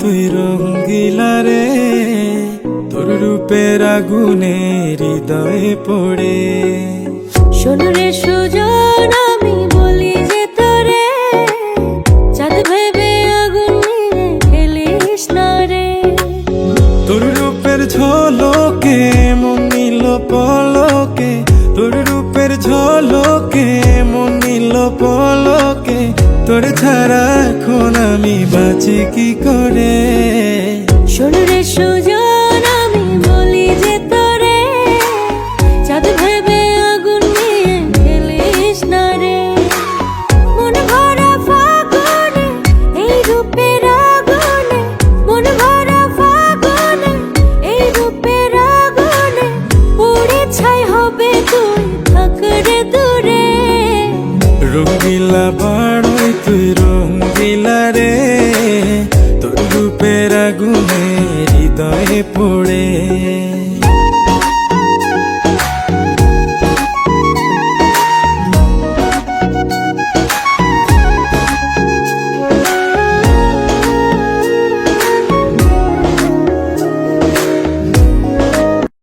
তুই রঙ্গিলা রে, তোর রূপের আগুনে হৃদয়ে পড়ে। শোন রে সুজন, আমি বলি যে তোরে, চাঁদ ভেবে আগুন নিয়ে খেলিস না রে। তোর রূপের ঝলকে মন নিল পলকে, তোর রূপের ঝলকে মন নিল পলকে, তোর ছাড়া এখন আমি বাঁচি কি করে। শোন রে সুজন, আমি বলি যে তোরে, চাঁদ ভেবে আগুন নিয়ে খেলিস না রে। মন ভরা ফাগুনে এই রূপের আগুনে, মন ভরা ফাগুনে এই রূপের আগুনে, পুড়ে ছাই হবে তুই থাক রে দূরে। রঙ্গিলা বাড়ই তুই রঙ্গিলা রে, তোর রূপের আগুনে হৃদয়ে পড়ে।